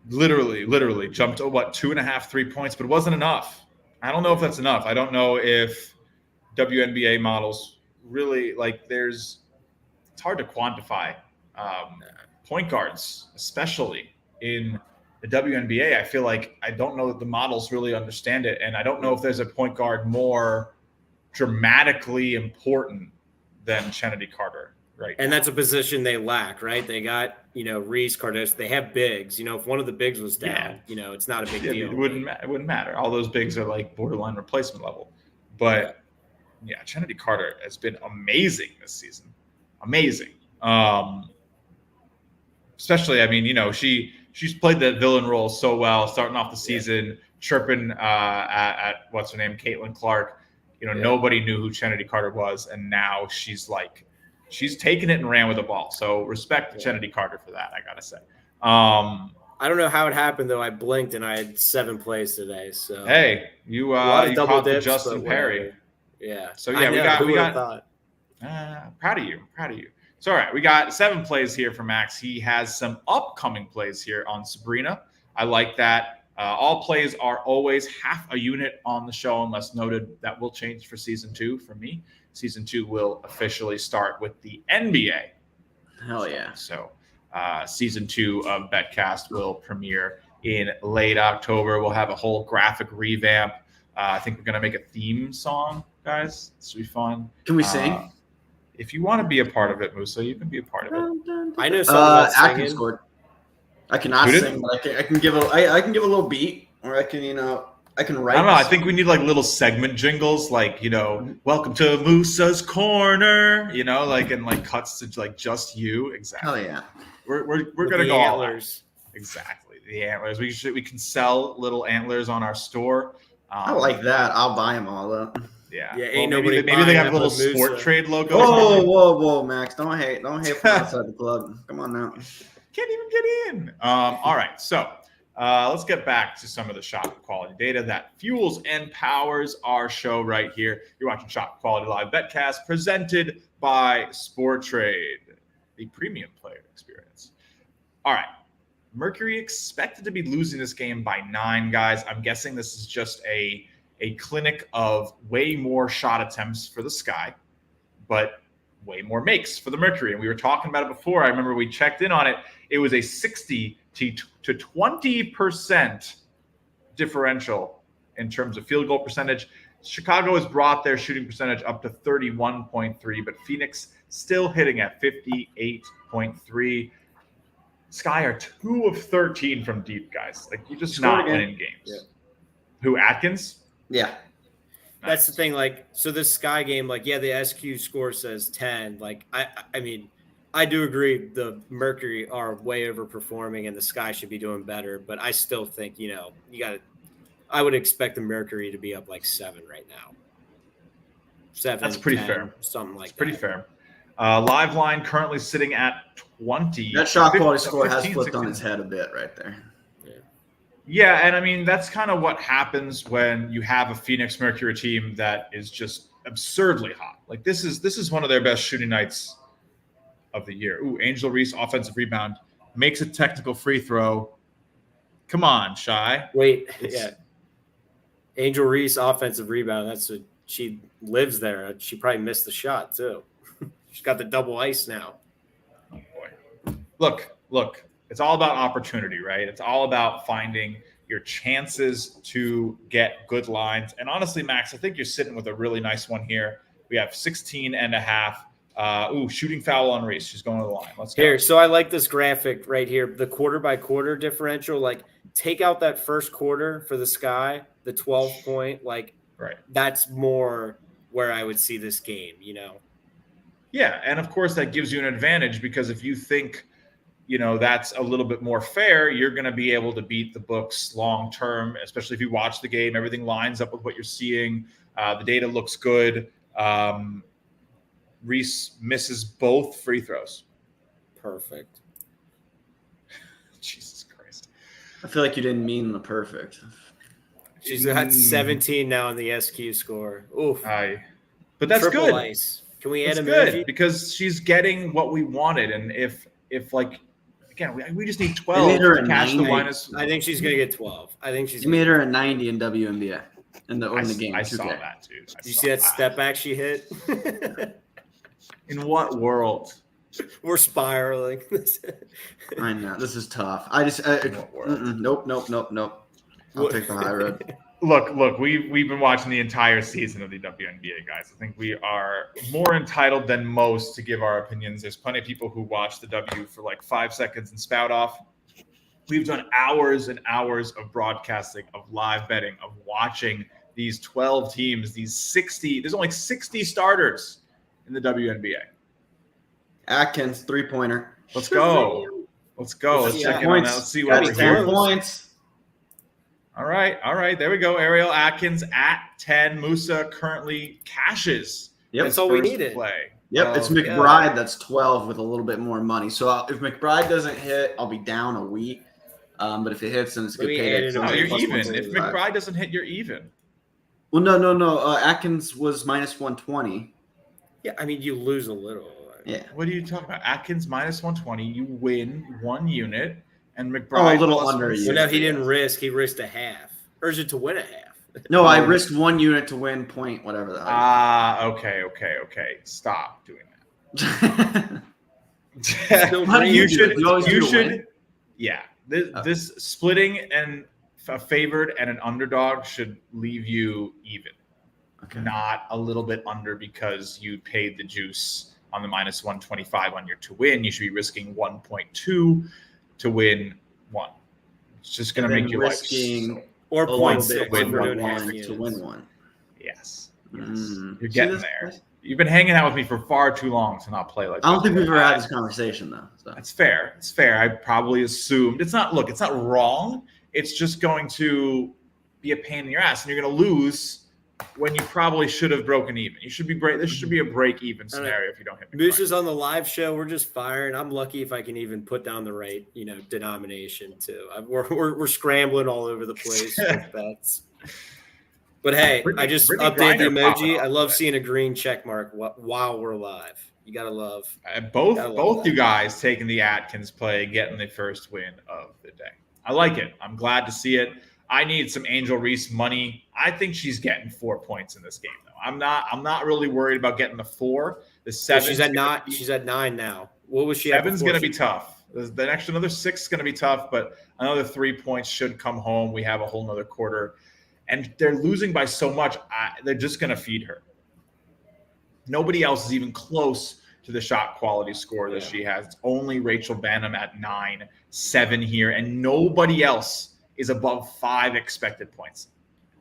Literally jumped to 2.5, 3 points, but it wasn't enough. I don't know if that's enough. I don't know if WNBA models really like it's hard to quantify point guards, especially in the WNBA. I feel like I don't know that the models really understand it, and I don't know if there's a point guard more dramatically important than Chennedy Carter. Right. And that's a position they lack, right? They got, Reese, Cardoso. They have bigs. If one of the bigs was down, it's not a big deal. It wouldn't matter. All those bigs are like borderline replacement level. But Chennedy Carter has been amazing this season. Amazing. Especially, she's played the villain role so well, starting off the season, chirping at what's her name, Caitlin Clark. Nobody knew who Chennedy Carter was, and now she's taken it and ran with the ball. So respect to Chennedy Carter for that, I gotta say. I don't know how it happened though. I blinked and I had 7 plays today. So hey, you caught the Justin Perri. Yeah. So we got proud of you. So all right, we got 7 plays here for Max. He has some upcoming plays here on Sabrina. I like that. All plays are always half a unit on the show, unless noted. That will change for season 2 for me. Season 2 will officially start with the NBA. Hell yeah. So season 2 of BetCast will premiere in late October. We'll have a whole graphic revamp. I think we're going to make a theme song, guys. This will be fun. Can we sing? If you want to be a part of it, Musa, you can be a part of it. I know something I can score. I cannot sing, but I can give a little beat, or I can I can write. I don't know. I think we need like little segment jingles, like welcome to Musa's Corner, and cuts to like just you. Exactly. Hell yeah. We're gonna go antlers. Exactly, the antlers. We can sell little antlers on our store. I like that. I'll buy them all up. Yeah. Ain't maybe they have little sport trade logos. Whoa, Max! Don't hate from outside the club. Come on now. Can't even get in. All right, so let's get back to some of the shot quality data that fuels and powers our show right here. You're watching ShotQuality Live BetCast, presented by SportTrade, the premium player experience. All right, Mercury expected to be losing this game by 9, guys. I'm guessing this is just a clinic of way more shot attempts for the Sky, but way more makes for the Mercury. And we were talking about it before. I remember we checked in on it. It was a 60 to 20% differential in terms of field goal percentage. Chicago has brought their shooting percentage up to 31.3, but Phoenix still hitting at 58.3. Sky are 2 of 13 from deep, guys. Like, you're just not winning games. Yeah. Who, Atkins? Yeah. That's the thing. So this Sky game, the SQ score says 10. I do agree the Mercury are way overperforming and the Sky should be doing better, but I still think, I would expect the Mercury to be up 7 right now. 7. That's pretty 10, fair. Something like that. Pretty fair. Live line currently sitting at 20. That shot quality score has flipped on its head a bit right there. Yeah, and that's kind of what happens when you have a Phoenix Mercury team that is just absurdly hot. This is one of their best shooting nights of the year. Ooh, Angel Reese, offensive rebound, makes a technical free throw. Come on, Shy. Wait, yeah. Angel Reese, offensive rebound. That's what she lives there. She probably missed the shot too. She's got the double ice now. Oh boy. Look. It's all about opportunity, right? It's all about finding your chances to get good lines. And honestly, Max, I think you're sitting with a really nice one here. We have 16.5. Shooting foul on Reese. She's going to the line. Let's go. Here, so I like this graphic right here. The quarter by quarter differential. Take out that first quarter for the Sky, the 12-point. Right. That's more where I would see this game, Yeah, and of course that gives you an advantage because if you think – that's a little bit more fair, you're going to be able to beat the books long term, especially if you watch the game. Everything lines up with what you're seeing. The data looks good. Reese misses both free throws. Perfect. Jesus Christ. I feel like you didn't mean the perfect. She's got 17 now in the SQ score. Oof. But that's Triple good. Ice. Can we add that's a good because she's getting what we wanted. And if again, we just need 12 to catch the minus. I think she's going to get 12. You made her a 90 in WNBA in the game. I saw that, too. Did you see that step back she hit? In what world? We're spiraling. I know this is tough. I just nope. I'll take the high road. Look, we've been watching the entire season of the WNBA, guys. I think we are more entitled than most to give our opinions. There's plenty of people who watch the W for like 5 seconds and spout off. We've done hours and hours of broadcasting, of live betting, of watching these 12 teams, these 60. There's only 60 starters in the WNBA. Atkins 3-pointer. Let's go. Let's check in on that. Let's see what we're 10 here. points. All right. There we go. Ariel Atkins at 10. Musa currently cashes. Yep, that's all we needed. Play. Yep, it's McBride that's 12 with a little bit more money. So if McBride doesn't hit, I'll be down a week. But if it hits, then it's a good payday. No, you're even. If McBride doesn't hit, you're even. Well, no. Atkins was minus 120. Yeah, I mean, you lose a little. Yeah. What are you talking about? Atkins minus 120. You win 1 unit, and McBride. A little under. Well, no, he didn't risk. He risked a half. Or is it to win a half? No, I risked 1 unit to win point whatever the hell. Okay. Stop doing that. you should. Yeah. This splitting and a favored and an underdog should leave you even. Okay. Not a little bit under because you paid the juice on the minus 125 on your to win. You should be risking 1.2 to win 1. It's just going to make you risking or 0.6 to win 1. Yes. You're getting there. You've been hanging out with me for far too long to not play like I don't think we've ever had this conversation though. So. It's fair. I probably assumed it's not wrong. It's just going to be a pain in your ass and you're going to lose when you probably should have broken even. This should be a break even scenario if you don't hit me. Moose is on the live show. We're just firing. I'm lucky if I can even put down the right, denomination too. We're scrambling all over the place with bets. But hey, I just updated the emoji. I love seeing a green check mark while we're live. You gotta love both you guys taking the Atkins play, getting the first win of the day. I like it. I'm glad to see it. I need some Angel Reese money. I think she's getting 4 points in this game, though. I'm not really worried about getting the 4. The 7. She's at 9 now. What was she? 7's going to be tough. Another 6 is going to be tough, but another 3 points should come home. We have a whole nother quarter, and they're losing by so much. They're just going to feed her. Nobody else is even close to the shot quality score that she has. It's only Rachel Banham at 9, 7 here, and nobody else is above 5 expected points.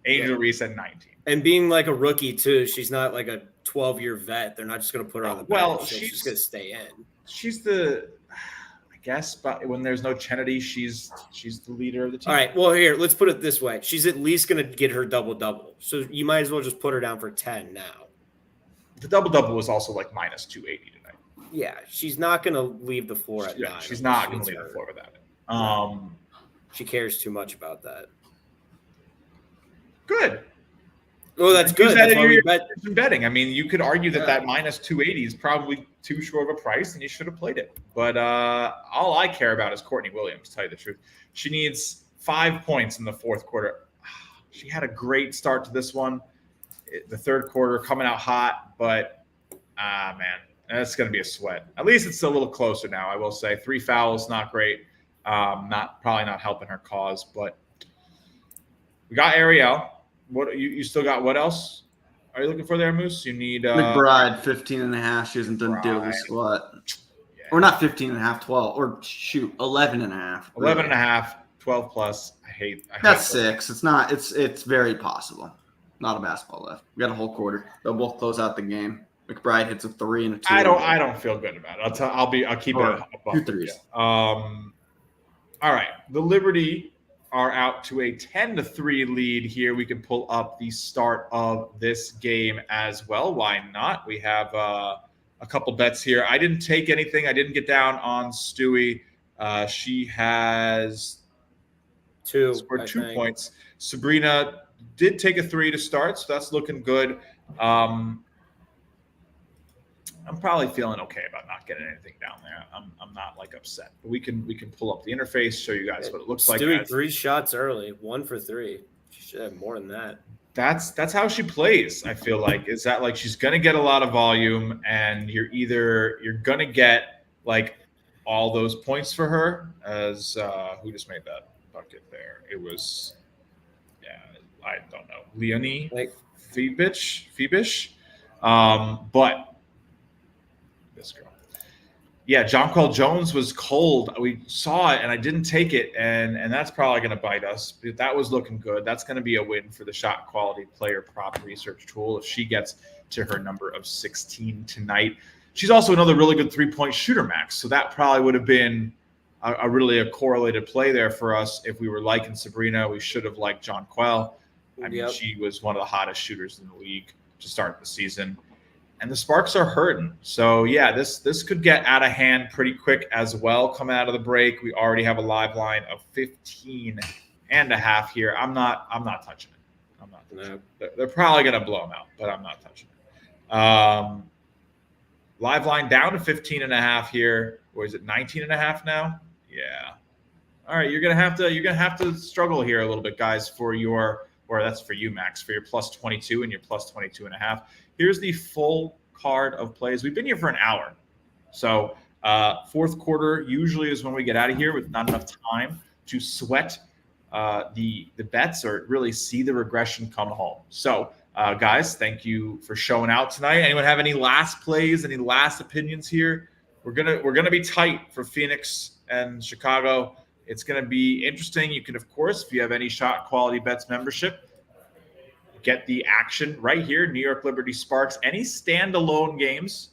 Angel Reese at 19. And being like a rookie too, she's not like a 12-year vet. They're not just going to put her on the bench. Well, she's going to stay in. She's I guess, but when there's no Kennedy, she's the leader of the team. All right. Well, here, let's put it this way. She's at least going to get her double-double. So you might as well just put her down for 10 now. The double-double was also like minus 280 tonight. Yeah, she's not going to leave the floor at 9. She's not going to leave the floor without it. She cares too much about that. Good. Oh, that's good. That's why we bet. Betting. I mean, you could argue that minus 280 is probably too short of a price, and you should have played it. But all I care about is Courtney Williams, to tell you the truth. She needs 5 points in the fourth quarter. She had a great start to this one. The third quarter coming out hot, but man, that's going to be a sweat. At least it's a little closer now, I will say. 3 fouls, not great. Probably not helping her cause, but we got Ariel. What you still got? What else are you looking for there, Moose? You need McBride 15.5. She hasn't done diddly squat. Yeah. Or not 15.5, 12. Or shoot, 11.5. 11.5, 12 plus. I hate that's 6. It's not. It's very possible. Not a basketball left. We got a whole quarter. They'll both close out the game. McBride hits a 3 and a 2. I don't feel good about it. I'll keep it 2 threes. All right, the Liberty are out to a 10-3 lead here. We can pull up the start of this game as well. Why not? We have a couple bets here. I didn't take anything. I didn't get down on Stewie. She has scored 2 points. Sabrina did take a 3 to start, so that's looking good. I'm probably feeling okay about not getting anything down there. I'm not like upset, but we can pull up the interface, show you guys what it looks like. Doing 3 shots early, 1 for 3. She should have more than that. that's how she plays. I feel like is that like she's gonna get a lot of volume, and you're gonna get like all those points for her as who just made that bucket there? It was I don't know, Leonie Fibish. But this girl. Yeah, Jonquel Jones was cold. We saw it, and I didn't take it, and that's probably going to bite us. But that was looking good. That's going to be a win for the Shot Quality Player Prop Research tool if she gets to her number of 16 tonight. She's also another really good three-point shooter, Max. So that probably would have been a correlated play there for us. If we were liking Sabrina, we should have liked Jonquel. I mean, she was one of the hottest shooters in the league to start the season. And the Sparks are hurting. So, yeah, this could get out of hand pretty quick as well. Coming out of the break, we already have a live line of 15.5 here. I'm not touching it. I'm not touching it. They're probably going to blow them out, but I'm not touching it. Live line down to 15.5 here. Or is it 19.5 now? Yeah. All right, you're gonna have to struggle here a little bit, guys, that's for you, Max, for your plus 22 and your plus 22.5. Here's the full card of plays. We've been here for an hour. So fourth quarter usually is when we get out of here with not enough time to sweat the bets or really see the regression come home. So guys, thank you for showing out tonight. Anyone have any last plays, any last opinions here? We're gonna be tight for Phoenix and Chicago. It's going to be interesting. You can, of course, if you have any Shot Quality Bets membership, get the action right here. New York Liberty Sparks. Any standalone games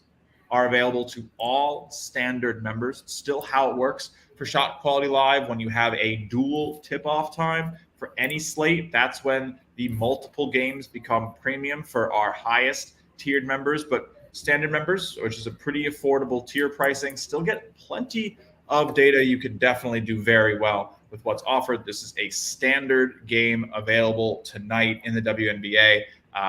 are available to all standard members. Still how it works for Shot Quality Live. When you have a dual tip-off time for any slate, that's when the multiple games become premium for our highest tiered members. But standard members, which is a pretty affordable tier pricing, still get plenty of data. You can definitely do very well with what's offered. This is a standard game available tonight in the WNBA.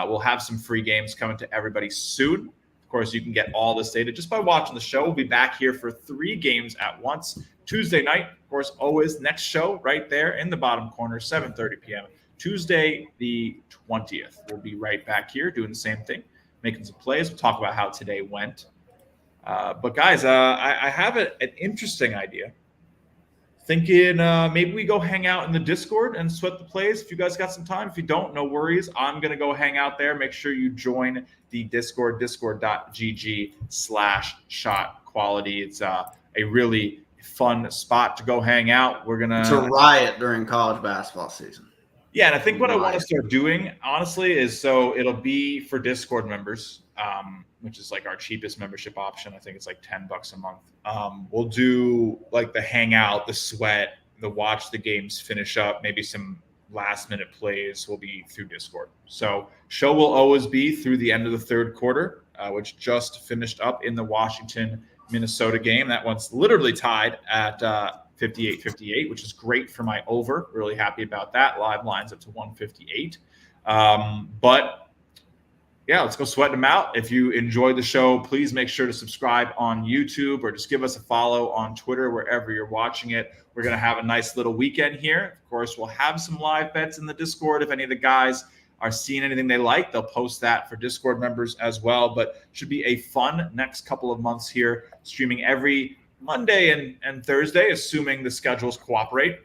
We'll have some free games coming to everybody soon. Of course, you can get all this data just by watching the show. We'll be back here for 3 games at once. Tuesday night, of course, always next show right there in the bottom corner, 7:30 p.m. Tuesday the 20th. We'll be right back here doing the same thing, making some plays. We'll talk about how today went. But guys, I have an interesting idea. Thinking maybe we go hang out in the Discord and sweat the plays. If you guys got some time, if you don't, no worries. I'm going to go hang out there. Make sure you join the Discord, discord.gg/shotquality. It's a really fun spot to go hang out. It's a riot during college basketball season. Yeah, and I think what I want to start doing, honestly, is so it'll be for Discord members, which is like our cheapest membership option. I think it's like $10 a month. We'll do like the hangout, the sweat, the watch the games finish up, maybe some last minute plays will be through Discord. So show will always be through the end of the third quarter, which just finished up in the Washington-Minnesota game. That one's literally tied at 58-58, which is great for my over. Really happy about that. Live lines up to 158. But yeah, let's go sweating them out. If you enjoyed the show, please make sure to subscribe on YouTube or just give us a follow on Twitter, wherever you're watching it. We're going to have a nice little weekend here. Of course, we'll have some live bets in the Discord. If any of the guys are seeing anything they like, they'll post that for Discord members as well. But should be a fun next couple of months here, streaming every Monday and Thursday, assuming the schedules cooperate.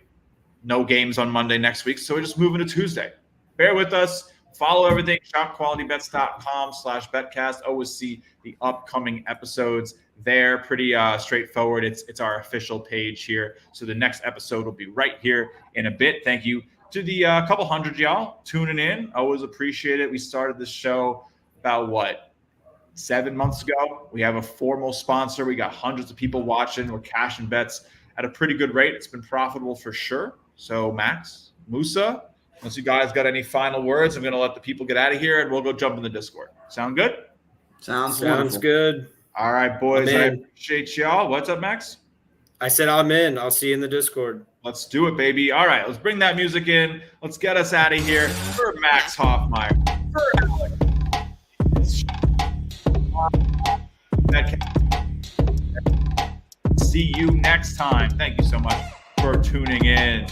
No games on Monday next week, so we're just moving to Tuesday. Bear with us. Follow everything, ShotQualityBets.com/BetCast. Always see the upcoming episodes there. Pretty straightforward. It's our official page here. So the next episode will be right here in a bit. Thank you to the couple hundred y'all tuning in. Always appreciate it. We started this show about 7 months ago. We have a formal sponsor. We got hundreds of people watching. We're cashing bets at a pretty good rate. It's been profitable for sure. So Max, Musa, unless you guys got any final words, I'm going to let the people get out of here and we'll go jump in the Discord. Sound good? Sounds good. All right, boys. I appreciate y'all. What's up, Max? I said I'm in. I'll see you in the Discord. Let's do it, baby. All right, let's bring that music in. Let's get us out of here. For Max Hofmeyer, for Alec. See you next time. Thank you so much for tuning in.